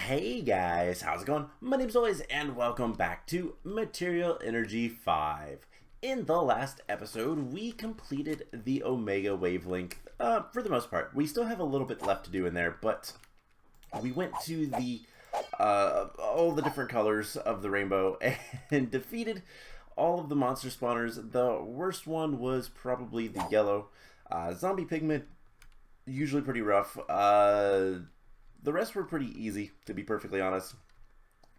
Hey guys, how's it going? My name's Always, and welcome back to Material Energy 5. In the last episode, we completed the Omega Wavelength, for the most part. We still have a little bit left to do in there, but we went to the, all the different colors of the rainbow and defeated all of the monster spawners. The worst one was probably the yellow. Zombie pigment, usually pretty rough. The rest were pretty easy, to be perfectly honest.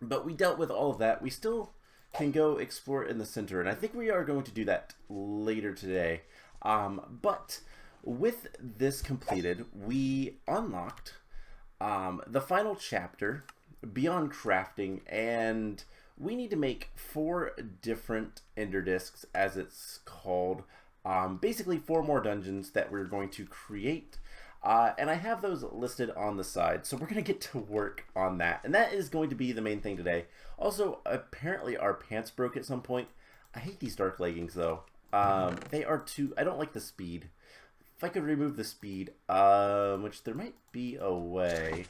But we dealt with all of that. We still can go explore in the center, and I think we are going to do that later today. But with this completed, we unlocked the final chapter, Beyond Crafting, and we need to make 4 different ender discs, as it's called. Basically 4 more dungeons that we're going to create. And I have those listed on the side, so we're going to get to work on that. And that is going to be the main thing today. Also, apparently our pants broke at some point. I hate these dark leggings, though. They are too... I don't like the speed. If I could remove the speed, which there might be a way.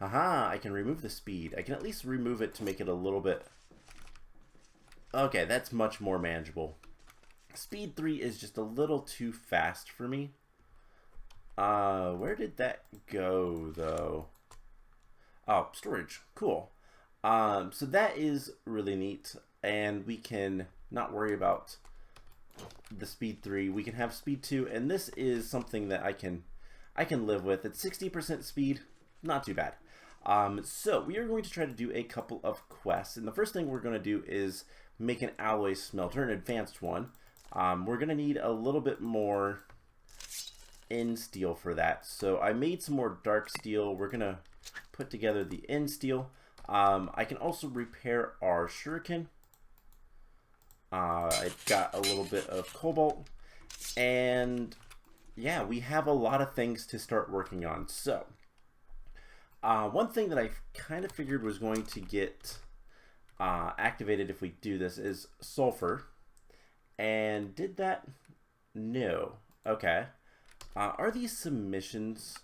Aha, I can remove the speed. I can at least remove it to make it a little bit... Okay, that's much more manageable. Speed 3 is just a little too fast for me. Where did that go, though? Oh, storage. Cool. So that is really neat, and we can not worry about the speed 3. We can have speed 2, and this is something that I can live with. It's 60% speed, not too bad. So we are going to try to do a couple of quests, and the first thing we're going to do is make an alloy smelter, an advanced one. We're going to need a little bit more end steel for that, so I made some more dark steel. We're gonna put together the end steel. I can also repair our shuriken. I've got a little bit of cobalt, and yeah, we have a lot of things to start working on. So one thing that I kind of figured was going to get activated if we do this is sulfur. And did that? No. Okay. Are these submissions?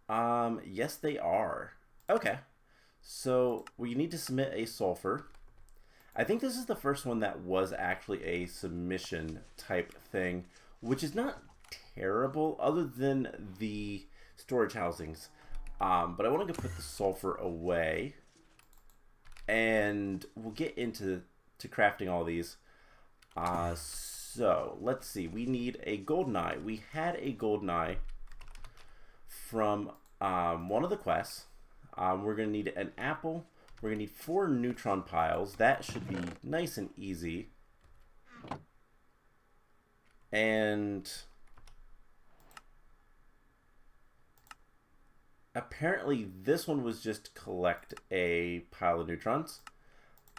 Yes, they are. Okay. So we need to submit a sulfur. I think this is the first one that was actually a submission type thing, which is not terrible other than the storage housings. But I want to put the sulfur away, and we'll get into crafting all these. So, let's see. We need a golden eye. We had a golden eye from one of the quests. We're going to need an apple. We're going to need 4 neutron piles. That should be nice and easy. And apparently this one was just collect a pile of neutrons.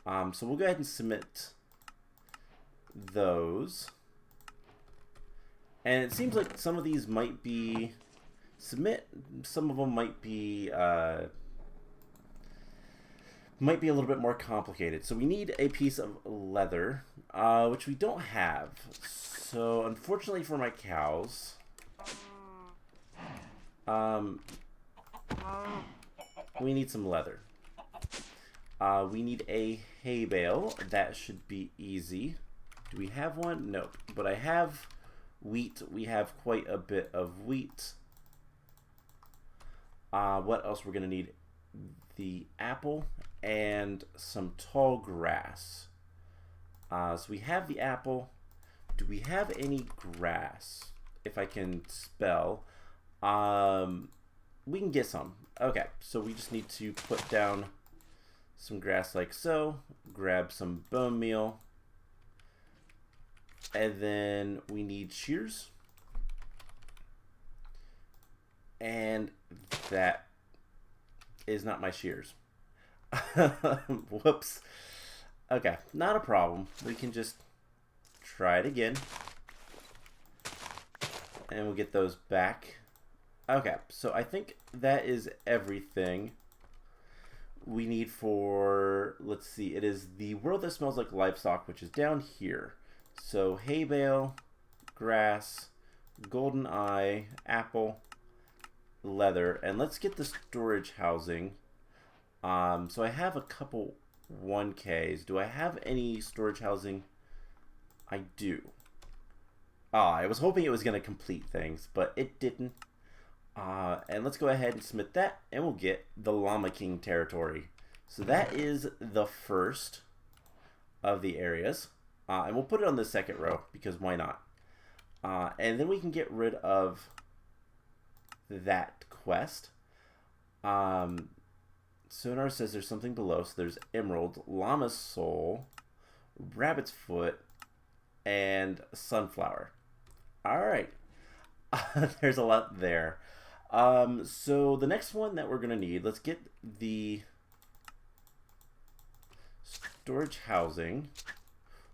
So we'll go ahead and submit those, and it seems like some of these might be some of them might be a little bit more complicated. So we need a piece of leather, which we don't have. So unfortunately for my cows, we need some leather. We need a hay bale. That should be easy. Do we have one? Nope. But I have wheat. We have quite a bit of wheat. What else we're going to need? The apple and some tall grass. So we have the apple. Do we have any grass? If I can spell. We can get some. Okay, so we just need to put down some grass like so. Grab some bone meal. And then we need shears. And that is not my shears. Whoops. Okay, not a problem. We can just try it again. And we'll get those back. Okay, so I think that is everything we need for, let's see, it is the world that smells like livestock, which is down here. So hay bale, grass, golden eye, apple, leather, and let's get the storage housing. So I have a couple 1Ks. Do I have any storage housing? I do. I was hoping it was going to complete things, but it didn't. And let's go ahead and submit that, and we'll get the Llama King territory. So that is the first of the areas. And we'll put it on the second row, because why not? And then we can get rid of that quest. Sonar says there's something below. So there's Emerald, Llama's Soul, Rabbit's Foot, and Sunflower. Alright. There's a lot there. So the next one that we're going to need, let's get the storage housing.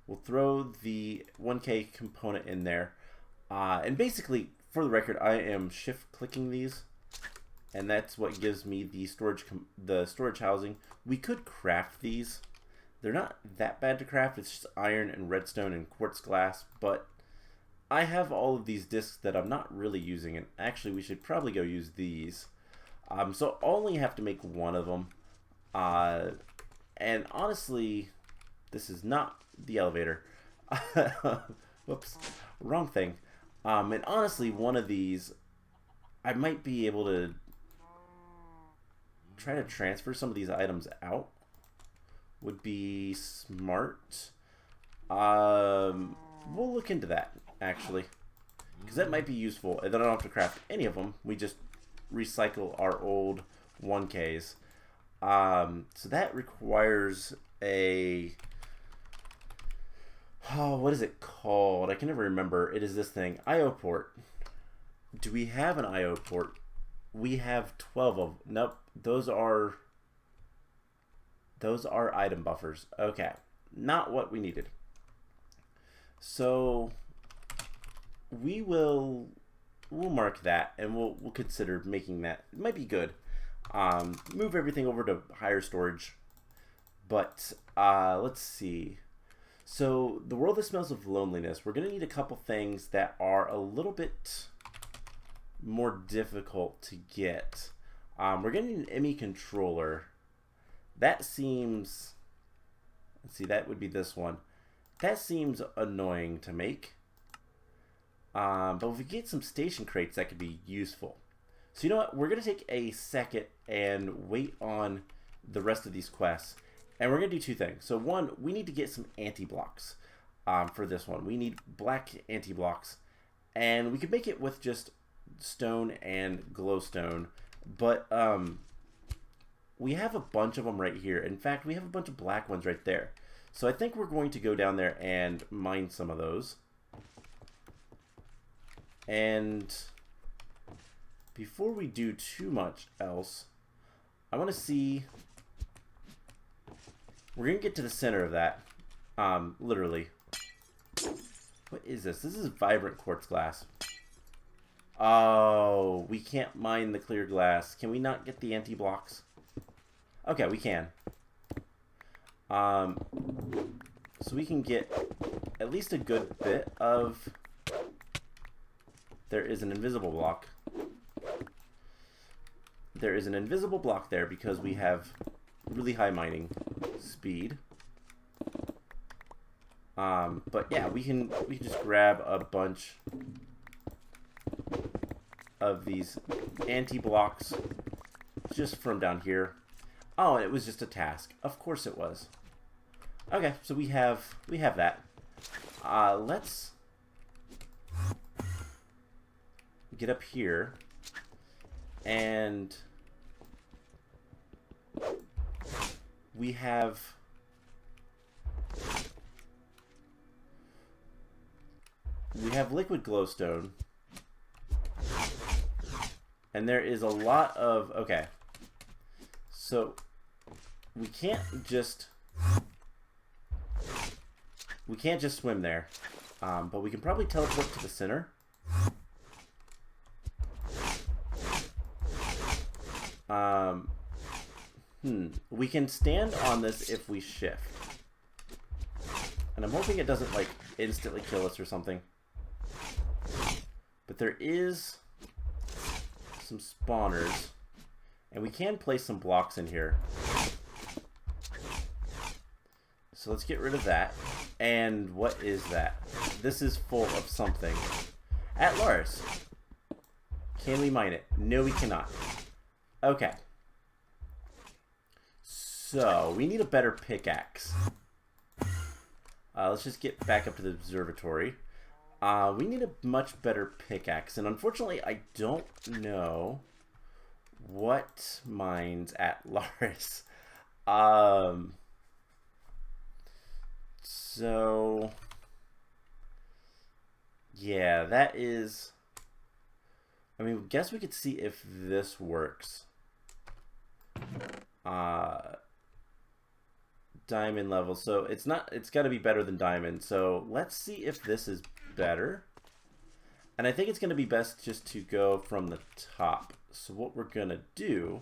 We'll throw the 1K component in there. And basically, for the record, I am shift clicking these, and that's what gives me the storage housing. We could craft these. They're not that bad to craft. It's just iron and redstone and quartz glass, but I have all of these discs that I'm not really using, and actually we should probably go use these. So I only have to make one of them. And honestly, this is not the elevator. Whoops, wrong thing. And honestly, one of these, I might be able to try to transfer some of these items out. Would be smart. We'll look into that, actually, because that might be useful. And then I don't have to craft any of them. We just recycle our old 1Ks. So that requires a... Oh, what is it called? I can never remember. It is this thing. I/O port. Do we have an I/O port? We have 12 of them. Nope. Those are item buffers. Okay. Not what we needed. So we'll mark that, and we'll consider making that. It might be good. Move everything over to higher storage. But let's see. So the world that smells of loneliness, we're going to need a couple things that are a little bit more difficult to get. We're going to need an ME controller. That seems, let's see, that would be this one. That seems annoying to make. But if we get some station crates, that could be useful. So you know what? We're going to take a second and wait on the rest of these quests. And we're going to do two things. So one, we need to get some anti-blocks for this one. We need black anti-blocks. And we could make it with just stone and glowstone. But we have a bunch of them right here. In fact, we have a bunch of black ones right there. So I think we're going to go down there and mine some of those. And before we do too much else, I want to see... We're going to get to the center of that, literally. What is this? This is vibrant quartz glass. Oh, we can't mine the clear glass. Can we not get the anti-blocks? Okay, we can. So we can get at least a good bit of... There is an invisible block. There is an invisible block there because we have really high mining speed. But yeah, we can just grab a bunch of these anti-blocks just from down here. Oh, and it was just a task. Of course it was. Okay, so we have that. Let's get up here and we have liquid glowstone, and there is a lot of... Okay, so we can't just swim there, but we can probably teleport to the center. We can stand on this if we shift. And I'm hoping it doesn't, like, instantly kill us or something. But there is some spawners. And we can place some blocks in here. So let's get rid of that. And what is that? This is full of something. Atlas. Can we mine it? No, we cannot. Okay. So, we need a better pickaxe. Let's just get back up to the observatory. We need a much better pickaxe. And unfortunately, I don't know what mines Atlas. So, yeah, that is... I mean, I guess we could see if this works. Diamond level. So it's not, it's got to be better than diamond. So let's see if this is better. And I think it's going to be best just to go from the top. So what we're going to do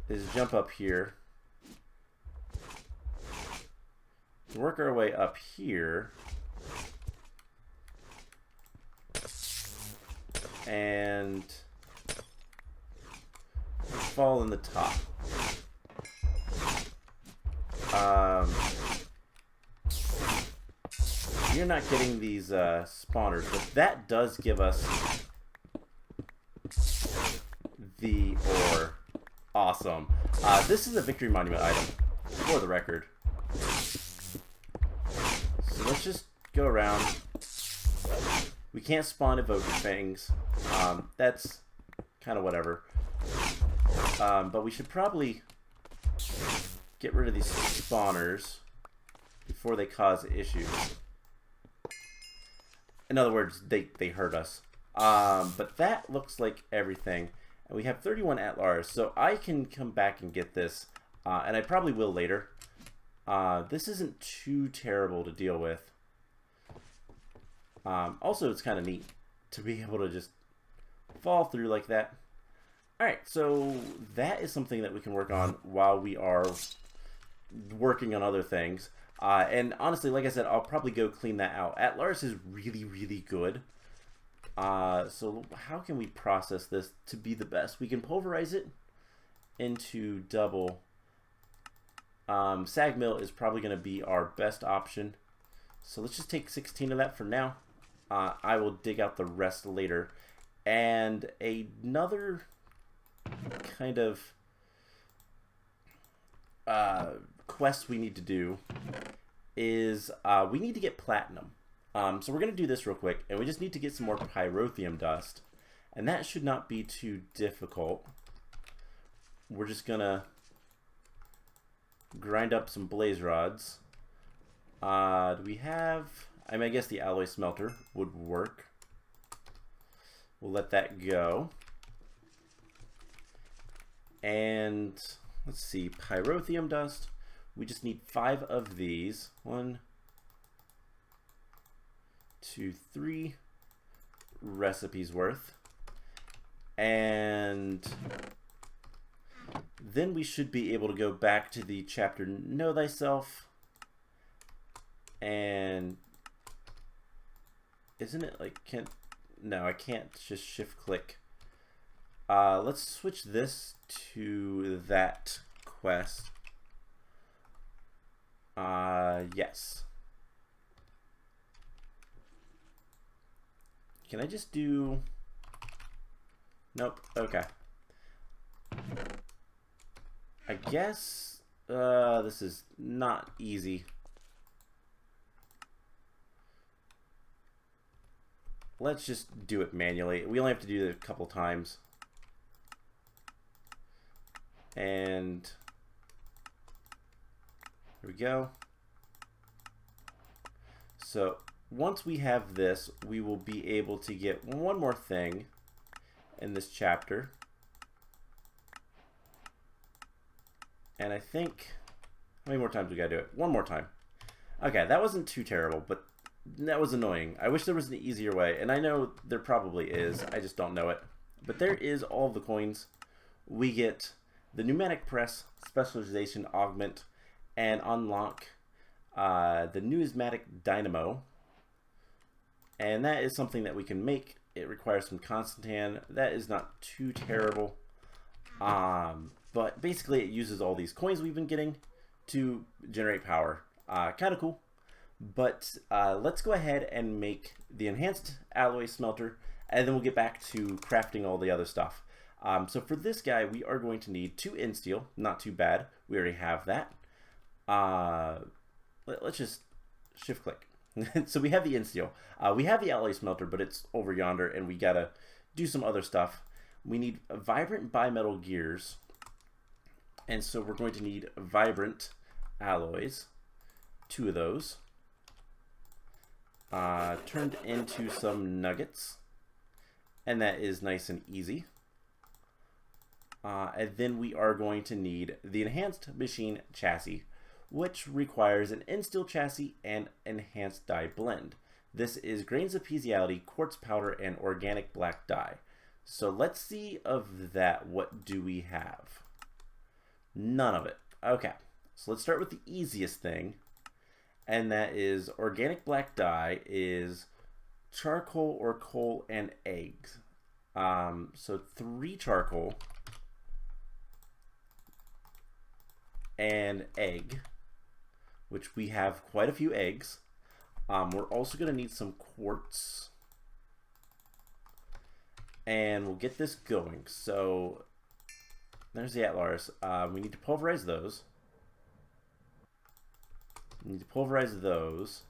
is jump up here. Work our way up here. And fall in the top. You're not getting these spawners, but that does give us the ore. Awesome. This is a victory monument item, for the record. So let's just go around. We can't spawn evoker fangs. That's kind of whatever. But we should probably get rid of these spawners before they cause issues. In other words, they hurt us. But that looks like everything. And we have 31 Atlas, so I can come back and get this. And I probably will later. This isn't too terrible to deal with. Also, it's kind of neat to be able to just fall through like that. Alright, so that is something that we can work on while we are working on other things. And honestly, like I said, I'll probably go clean that out. Atlas is really, really good. So how can we process this to be the best? We can pulverize it into double. Sag mill is probably going to be our best option. So let's just take 16 of that for now. I will dig out the rest later. And another kind of quest we need to do is we need to get platinum. So we're going to do this real quick, and we just need to get some more pyrotheum dust. And that should not be too difficult. We're just going to grind up some blaze rods. Do we have... I mean, I guess the alloy smelter would work. We'll let that go. And let's see, pyrotheum dust. We just need 5 of these. 1, 2, 3 recipes worth. And then we should be able to go back to the chapter Know Thyself. And isn't it like, no, I can't just shift click. Let's switch this to that quest. Yes. Can I just do... Nope, okay. I guess this is not easy. Let's just do it manually. We only have to do it a couple times. And here we go. So once we have this, we will be able to get one more thing in this chapter. And I think, how many more times we gotta do it? One more time. Okay, that wasn't too terrible, but that was annoying. I wish there was an easier way, and I know there probably is. I just don't know it. But there is all the coins. We get the pneumatic press, specialization augment, and unlock the numismatic dynamo. And that is something that we can make It requires some constantan. That is not too terrible. But basically it uses all these coins we've been getting to generate power. Kind of cool. But let's go ahead and make the enhanced alloy smelter, and then we'll get back to crafting all the other stuff. So for this guy, we are going to need 2 in steel. Not too bad. We already have that. Let's just shift click. So we have the in steel. We have the alloy smelter, but it's over yonder, and we gotta do some other stuff. We need vibrant bimetal gears, and so we're going to need vibrant alloys, 2 of those, turned into some nuggets, and that is nice and easy. And then we are going to need the enhanced machine chassis, which requires an in-steel chassis and enhanced dye blend. This is grains of piezoality, quartz powder, and organic black dye. So let's see of that, what do we have? None of it. Okay, so let's start with the easiest thing, and that is organic black dye is charcoal or coal and eggs. So 3 charcoal and egg, which we have quite a few eggs. We're also going to need some quartz, and we'll get this going. So there's the Atlars. We need to pulverize those. We need to pulverize those.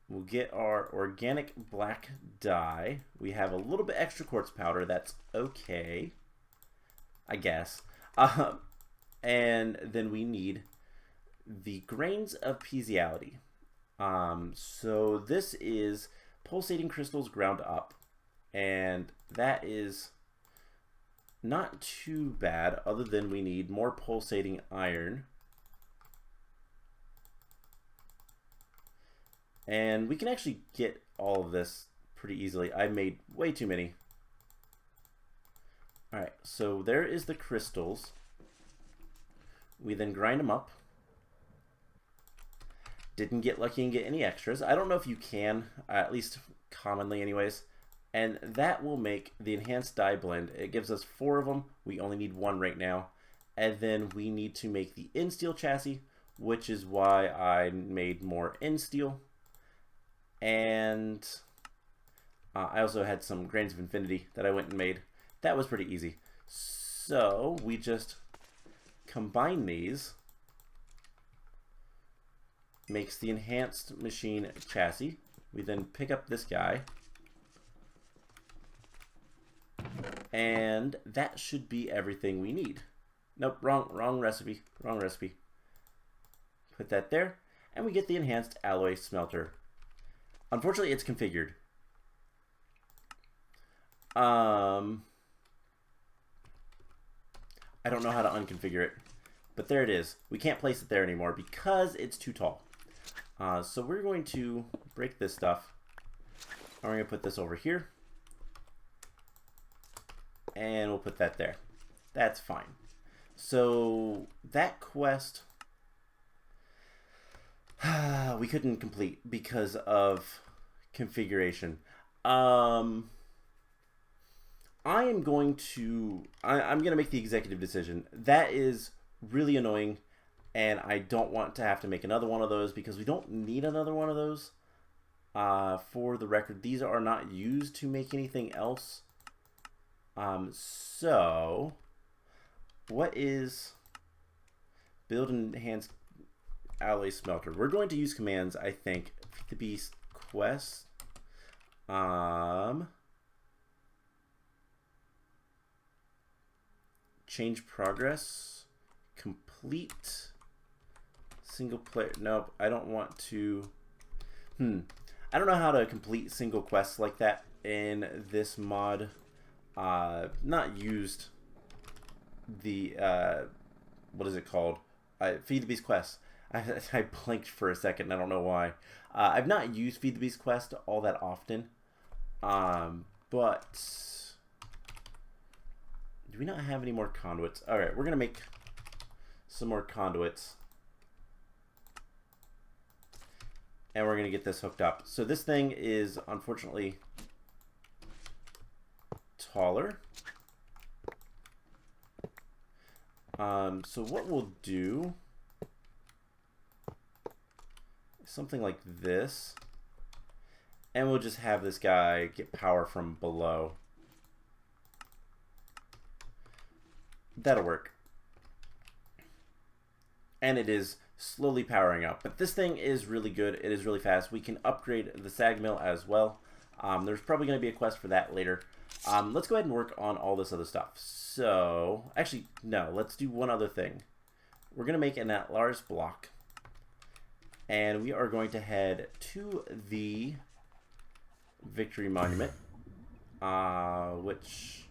We'll get our organic black dye. We have a little bit extra quartz powder. That's okay, I guess. And then we need the grains of piezoality. So this is pulsating crystals ground up, and that is not too bad, other than we need more pulsating iron. And we can actually get all of this pretty easily. I made way too many. Alright, so there is the crystals. We then grind them up. Didn't get lucky and get any extras. I don't know if you can, at least commonly anyways. And that will make the enhanced dye blend. It gives us 4 of them. We only need 1 right now. And then we need to make the in-steel chassis, which is why I made more in-steel. And I also had some grains of infinity that I went and made. That was pretty easy. So we just combine these. Makes the enhanced machine chassis. We then pick up this guy. And that should be everything we need. Nope, wrong recipe. Wrong recipe. Put that there. And we get the enhanced alloy smelter. Unfortunately, it's configured. I don't know how to unconfigure it, but there it is. We can't place it there anymore because it's too tall. So we're going to break this stuff. We're going to put this over here, and we'll put that there. That's fine. So that quest we couldn't complete because of configuration. I'm going to make the executive decision. That is really annoying, and I don't want to have to make another one of those because we don't need another one of those. For the record, these are not used to make anything else. So what is build and enhance alloy smelter? We're going to use commands, I think. Feed the beast quest. Change progress. Complete single player. Nope, I don't want to. I don't know how to complete single quests like that in this mod. Not used the what is it called? Feed the Beast quest. I blanked for a second. I don't know why. I've not used Feed the Beast quest all that often. But do we not have any more conduits? All right, we're gonna make some more conduits. And we're going to get this hooked up. So this thing is unfortunately taller. So what we'll do is something like this. And we'll just have this guy get power from below. That'll work. And it is slowly powering up. But this thing is really good. It is really fast. We can upgrade the sag mill as well. There's probably going to be a quest for that later. Let's go ahead and work on all this other stuff. So, actually, no. Let's do one other thing. We're going to make an Atlas block. And we are going to head to the Victory Monument. Which...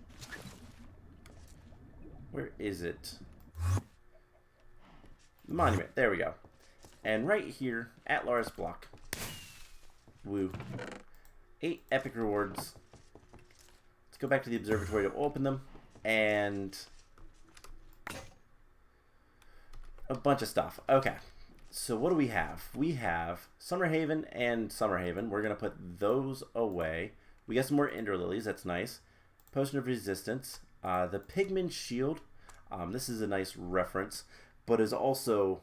Where is it? The monument. There we go. And right here, Atlas block. Woo. 8 epic rewards. Let's go back to the observatory to open them. And a bunch of stuff. Okay. So what do we have? We have Summerhaven and Summerhaven. We're going to put those away. We got some more Ender Lilies. That's nice. Potion of Resistance. The Pigman Shield. This is a nice reference, but is also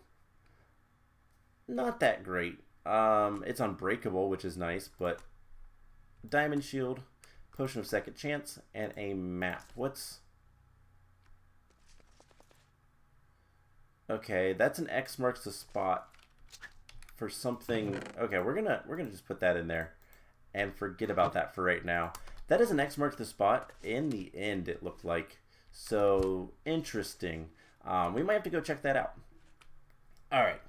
not that great. It's unbreakable, which is nice, but Diamond Shield, Potion of Second Chance, and a map. What's... Okay, that's an X marks the spot for something. Okay, we're gonna just put that in there and forget about that for right now. That is an X marks the spot in the end, it looked like. So interesting. We might have to go check that out. All right.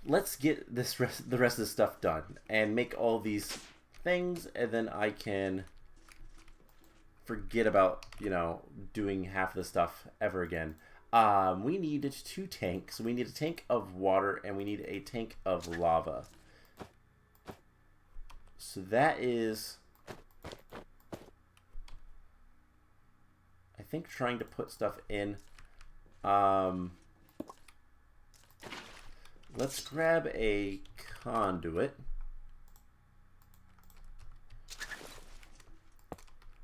Let's get the rest of this stuff done and make all these things, and then I can forget about, you know, doing half of the stuff ever again. We need 2 tanks. We need a tank of water and we need a tank of lava. So that is, I think, trying to put stuff in. Let's grab a conduit.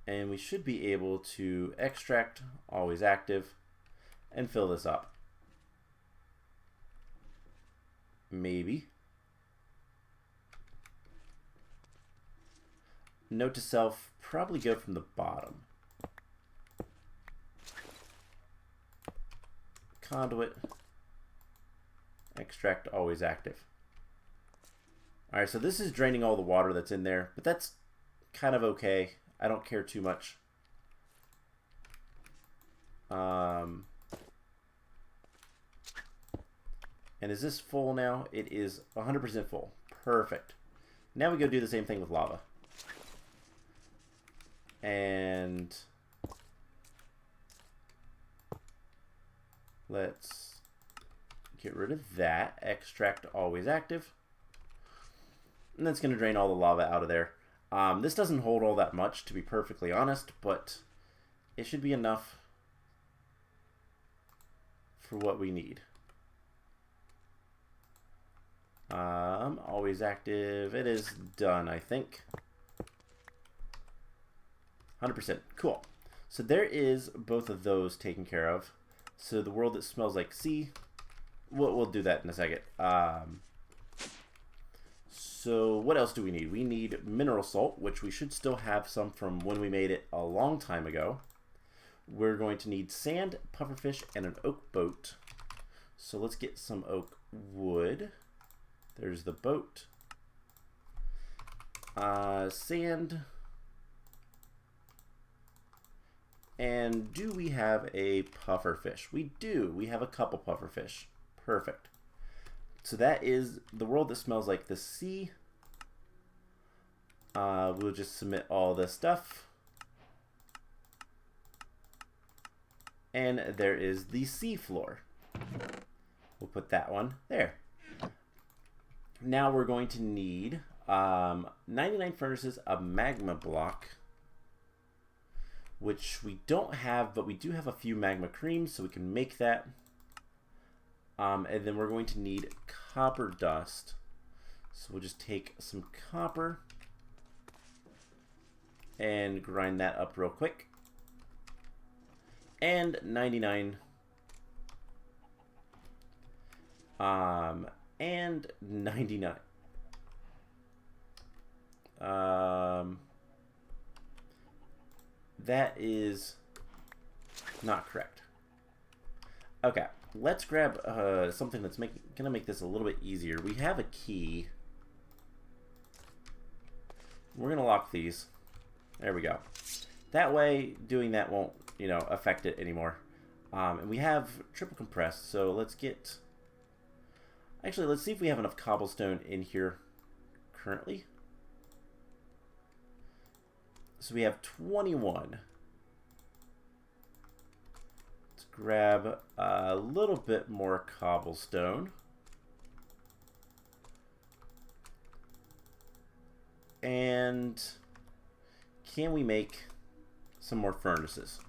And we should be able to extract, always active, and fill this up. Maybe. Note to self, probably go from the bottom. Conduit. Extract, always active. Alright, so this is draining all the water that's in there, but that's kind of okay. I don't care too much. And is this full now? It is 100% full. Perfect. Now we go do the same thing with lava. And let's get rid of that. Extract, always active. And that's going to drain all the lava out of there. This doesn't hold all that much, to be perfectly honest, but it should be enough for what we need. Always active. It is done, I think. 100%. Cool. So there is both of those taken care of. So the world that smells like sea, we'll do that in a second. So what else do we need? We need mineral salt, which we should still have some from when we made it a long time ago. We're going to need sand, pufferfish, and an oak boat. So let's get some oak wood. There's the boat. Sand. And do we have a pufferfish? We do. We have a couple pufferfish. Perfect. So that is the world that smells like the sea. We'll just submit all this stuff. And there is the sea floor. We'll put that one there. Now we're going to need 99 furnaces, a magma block, which we don't have, but we do have a few magma creams, so we can make that. And then we're going to need copper dust. So we'll just take some copper and grind that up real quick. And 99. And 99. That is not correct. Okay, let's grab something that's gonna make this a little bit easier. We have a key. We're gonna lock these. There we go. That way, doing that won't, you know, affect it anymore. And we have triple compressed, so let's get... Actually, let's see if we have enough cobblestone in here currently. So we have 21. Let's grab a little bit more cobblestone. And can we make some more furnaces?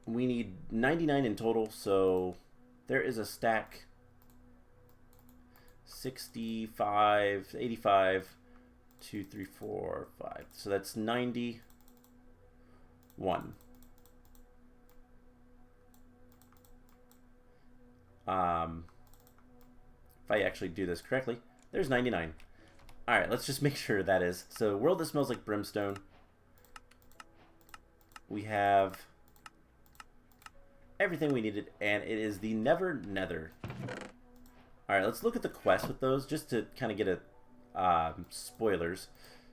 We need 99 in total, so there is a stack. 65, 85, 2, 3, 4, 5. So that's 91. If I actually do this correctly, there's 99. Alright, let's just make sure that is. So, world that smells like brimstone. We have everything we needed, and it is the Never Nether. Alright, let's look at the quest with those, just to kind of get a spoilers.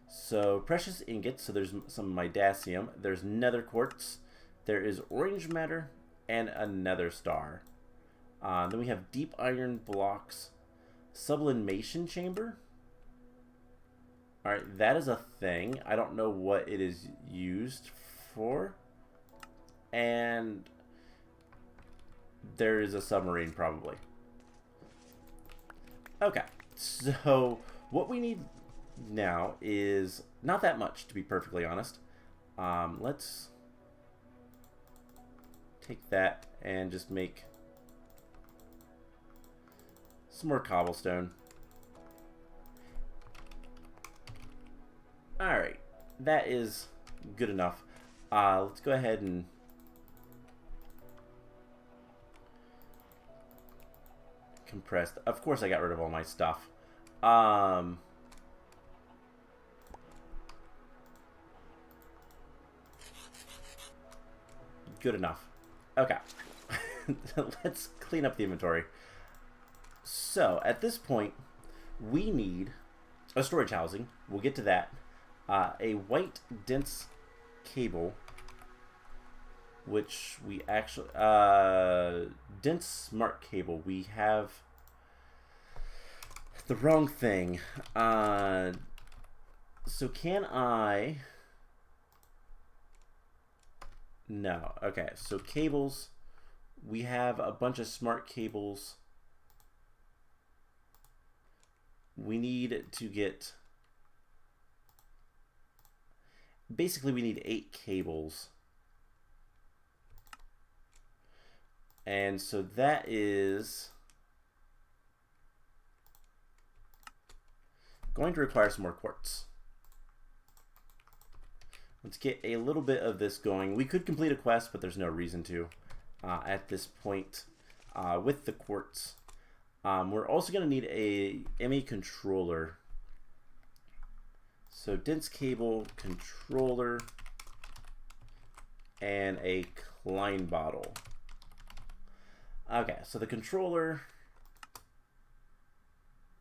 So, precious ingots, so there's some Midacium, there's nether quartz, there is orange matter, and a nether star. Then we have deep iron blocks, sublimation chamber. Alright, that is a thing. I don't know what it is used for. And there is a submarine, probably. Okay, so what we need now is not that much, to be perfectly honest. Let's take that and just make some more cobblestone. Alright, that is good enough. Let's go ahead and compress. Of course I got rid of all my stuff. Good enough. Okay. Let's clean up the inventory. So, at this point, we need a storage housing. We'll get to that. A white dense cable, which we actually dense smart cable. We have the wrong thing. So can I? No. Okay. So cables. We have a bunch of smart cables. We need to get... Basically, we need 8 cables. And so that is going to require some more quartz. Let's get a little bit of this going. We could complete a quest, but there's no reason to at this point with the quartz. We're also going to need a MA controller. So dense cable, controller, and a Klein bottle. Okay, so the controller,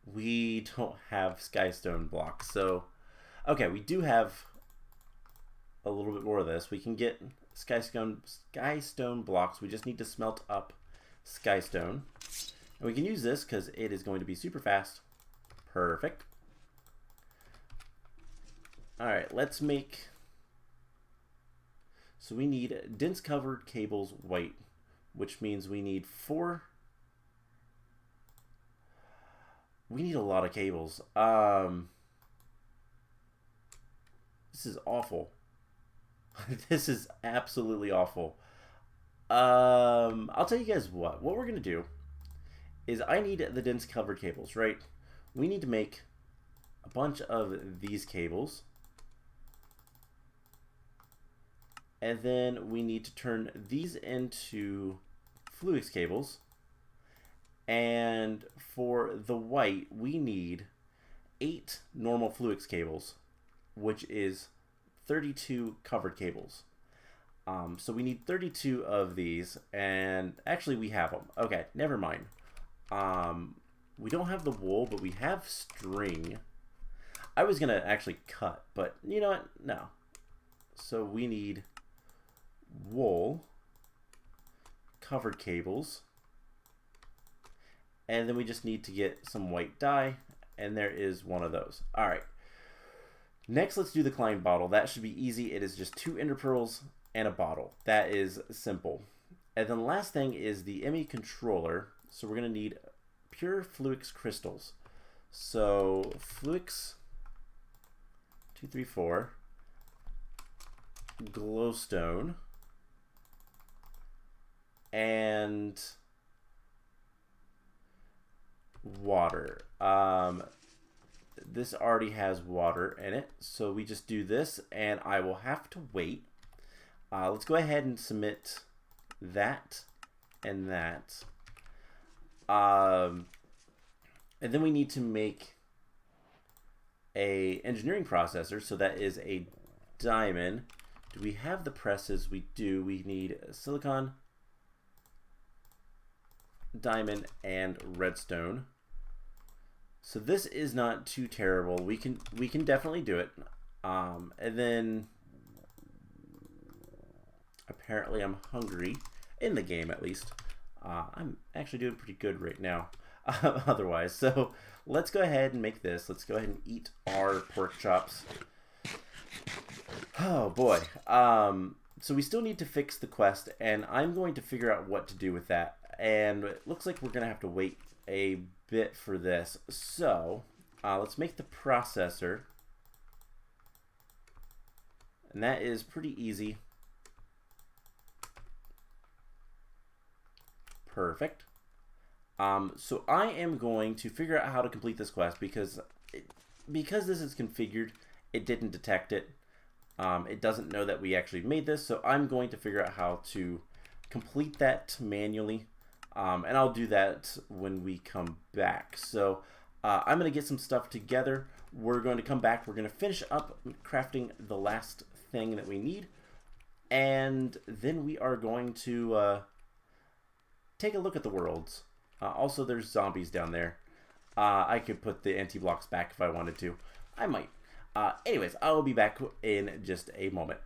we don't have skystone blocks. So, okay, we do have a little bit more of this. We can get skystone blocks. We just need to smelt up skystone. And we can use this because it is going to be super fast. Perfect. Alright, let's make... So we need dense covered cables white, which means we need 4... We need a lot of cables. This is awful. This is absolutely awful. I'll tell you guys what we're gonna do is I need the dense covered cables, right? We need to make a bunch of these cables, and then we need to turn these into Fluix cables. And for the white, we need 8 normal Fluix cables, which is 32 covered cables. So we need 32 of these, and actually we have them. Okay, never mind. We don't have the wool, but we have string. I was gonna actually cut, but you know what? No. So we need wool, covered cables, and then we just need to get some white dye, and there is one of those. All right. Next, let's do the Klein bottle. That should be easy. It is just 2 ender pearls and a bottle. That is simple. And then the last thing is the ME controller. So we're going to need pure Fluix crystals. So Fluix 234, glowstone, and water. This already has water in it, so we just do this, and I will have to wait. Let's go ahead and submit that and that. And then we need to make a engineering processor, so that is a diamond. Do we have the presses? We do. We need silicon, diamond, and redstone. So this is not too terrible. We can definitely do it. And then apparently I'm hungry in the game, at least. I'm actually doing pretty good right now. Otherwise, so let's go ahead and make this. Let's go ahead and eat our pork chops. Oh boy. So we still need to fix the quest, and I'm going to figure out what to do with that. And it looks like we're gonna have to wait a bit for this. So let's make the processor, and that is pretty easy. Perfect. So I am going to figure out how to complete this quest because this is configured, it didn't detect it. It doesn't know that we actually made this, so I'm going to figure out how to complete that manually. And I'll do that when we come back. So I'm going to get some stuff together. We're going to come back. We're going to finish up crafting the last thing that we need. And then we are going to take a look at the worlds. Also, there's zombies down there. I could put the anti-blocks back if I wanted to. I might. Anyways, I will be back in just a moment.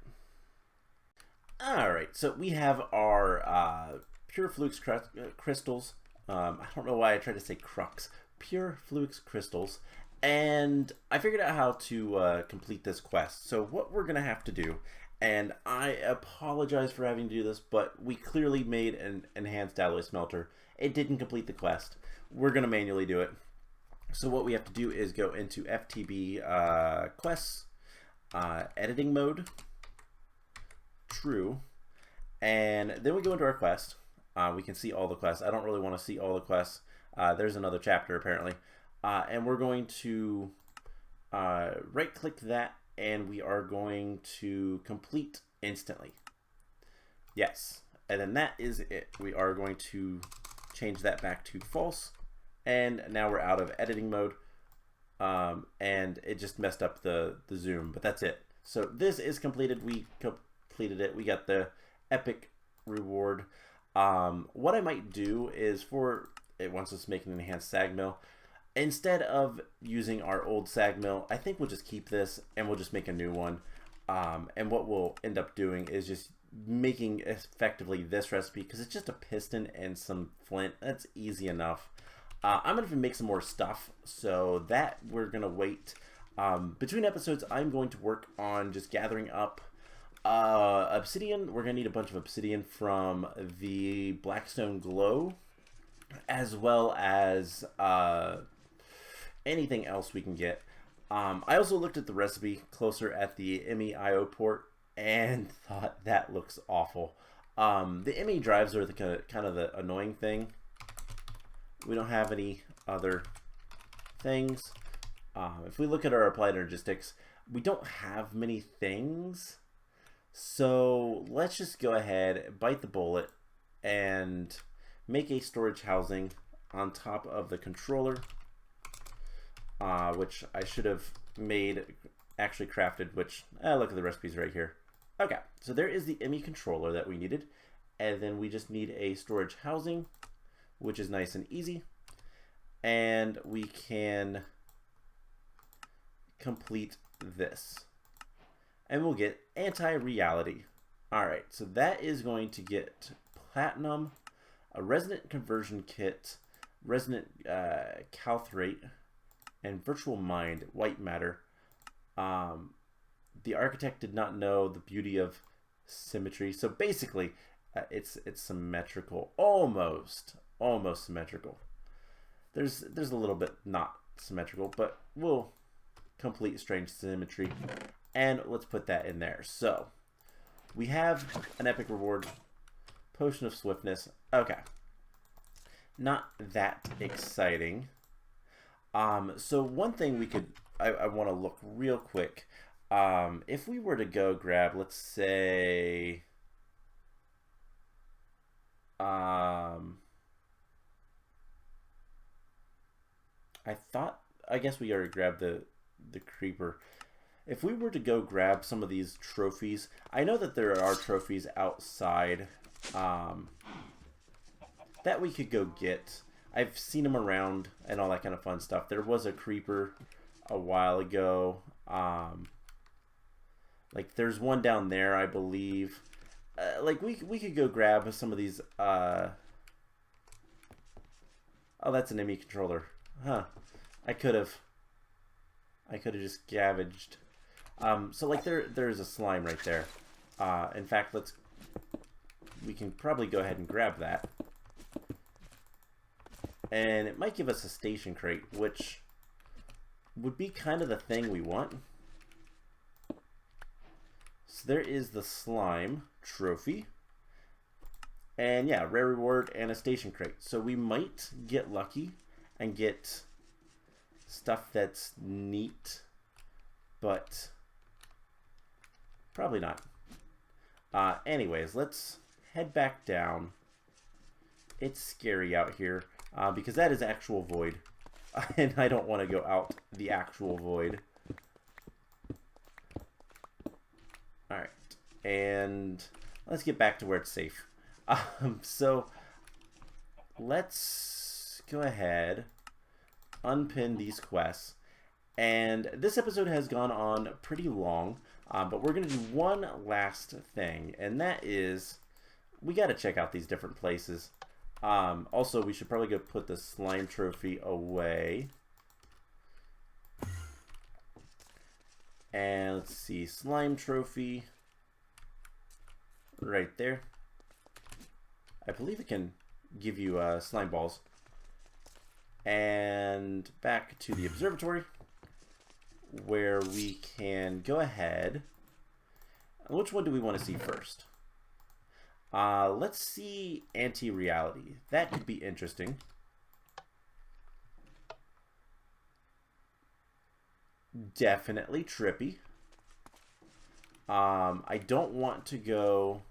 Alright, so we have our pure Fluix crystals. I don't know why I tried to say crux. Pure Fluix crystals. And I figured out how to complete this quest. So what we're going to have to do, and I apologize for having to do this, but we clearly made an enhanced alloy smelter. It didn't complete the quest. We're going to manually do it. So what we have to do is go into FTB quests, editing mode, true, and then we go into our quest. We can see all the quests. I don't really want to see all the quests. There's another chapter apparently. And we're going to right click that, and we are going to complete instantly. Yes, and then that is it. We are going to change that back to false, and now we're out of editing mode, and it just messed up the zoom, but that's it. So this is completed. We completed it. We got the epic reward. What I might do is, for it wants us to make an enhanced sag mill, instead of using our old sag mill, I think we'll just keep this and we'll just make a new one. And what we'll end up doing is just making effectively this recipe, because it's just a piston and some flint. That's easy enough. I'm gonna make some more stuff, so that we're gonna wait. Between episodes, I'm going to work on just gathering up obsidian. We're gonna need a bunch of obsidian from the Blackstone Glow, as well as anything else we can get. I also looked at the recipe closer at the MEIO port and thought that looks awful. The ME drives are the kind of the annoying thing. We don't have any other things. If we look at our applied energistics, we don't have many things. So let's just go ahead, bite the bullet, and make a storage housing on top of the controller, which I should have actually crafted, which, look at the recipes right here. Okay, so there is the ME controller that we needed, and then we just need a storage housing, which is nice and easy, and we can complete this, and we'll get anti-reality. All right, so that is going to get platinum, a resonant conversion kit, resonant calthrate, and virtual mind, white matter. The architect did not know the beauty of symmetry, so basically it's symmetrical, almost symmetrical. There's a little bit not symmetrical, but we'll complete strange symmetry, and let's put that in there. So we have an epic reward, potion of swiftness. Okay, not that exciting. So one thing we could, I want to look real quick. If we were to go grab, let's say, I guess we already grabbed the creeper. If we were to go grab some of these trophies, I know that there are trophies outside that we could go get. I've seen them around and all that kind of fun stuff. There was a creeper a while ago. Like there's one down there, I believe. Like we could go grab some of these. Oh, that's an ME controller, huh? I could have just scavenged. So like there's a slime right there. In fact, we can probably go ahead and grab that. And it might give us a station crate, which would be kind of the thing we want. So there is the slime trophy. And yeah, rare reward and a station crate. So we might get lucky and get stuff that's neat, but probably not. Anyways, let's head back down. It's scary out here. Because that is actual void, and I don't want to go out the actual void. Alright, and let's get back to where it's safe. So, let's go ahead, unpin these quests, and this episode has gone on pretty long, but we're going to do one last thing, and that is, we got to check out these different places. Also, we should probably go put the slime trophy away. And let's see, slime trophy right there. I believe it can give you slime balls. And back to the observatory, where we can go ahead. Which one do we want to see first? Let's see anti-reality. That could be interesting. Definitely trippy. I don't want to go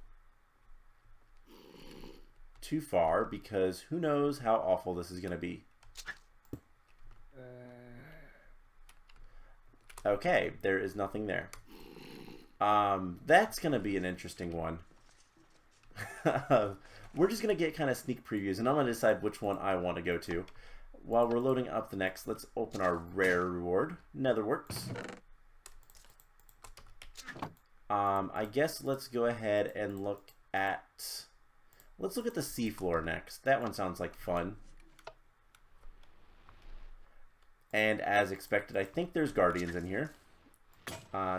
too far because who knows how awful this is going to be. Okay, there is nothing there. That's going to be an interesting one. We're just going to get kind of sneak previews, and I'm going to decide which one I want to go to. While we're loading up the next, let's open our rare reward, Netherworks. I guess let's go ahead and look at the seafloor next. That one sounds like fun. And as expected, I think there's guardians in here.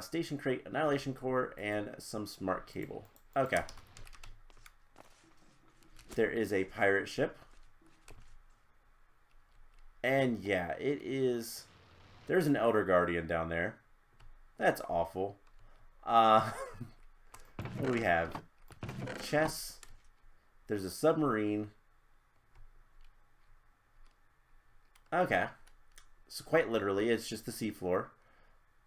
Station crate, annihilation core, and some smart cable. Okay. There is a pirate ship. And yeah, there's an Elder Guardian down there. That's awful. What do we have? chests. There's a submarine. Okay. So quite literally, it's just the seafloor.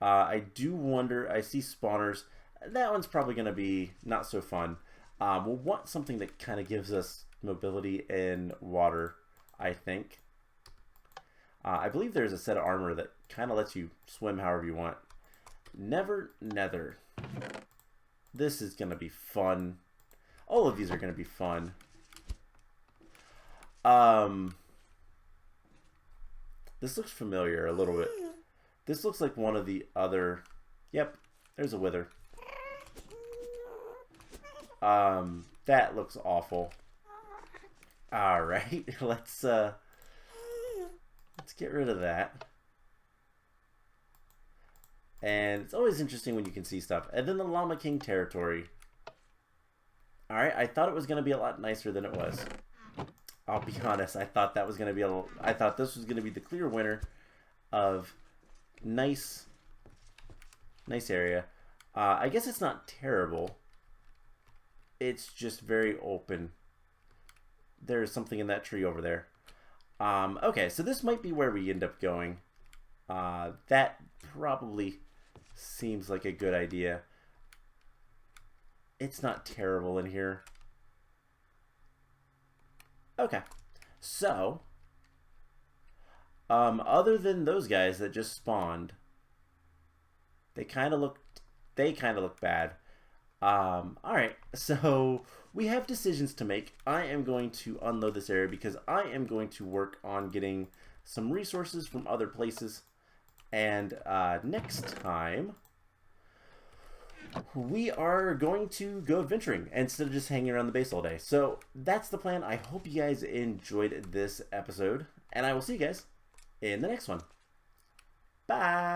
I do wonder, I see spawners. That one's probably going to be not so fun. We'll want something that kind of gives us mobility in water, I think. I believe there's a set of armor that kind of lets you swim however you want. Never Nether. This is going to be fun. All of these are going to be fun. This looks familiar a little bit. This looks like one of the other... Yep, there's a wither. That looks awful. Alright, let's get rid of that. And it's always interesting when you can see stuff. And then the Llama King territory. Alright, I thought it was going to be a lot nicer than it was. I'll be honest, I thought that was going to be I thought this was going to be the clear winner of nice area. I guess it's not terrible. It's just very open. There's something in that tree over there. Okay, so this might be where we end up going. That probably seems like a good idea. It's not terrible in here. Okay, so other than those guys that just spawned, they kind of look bad. All right, so we have decisions to make. I am going to unload this area because I am going to work on getting some resources from other places, and next time we are going to go adventuring instead of just hanging around the base all day. So that's the plan. I hope you guys enjoyed this episode, and I will see you guys in the next one. Bye!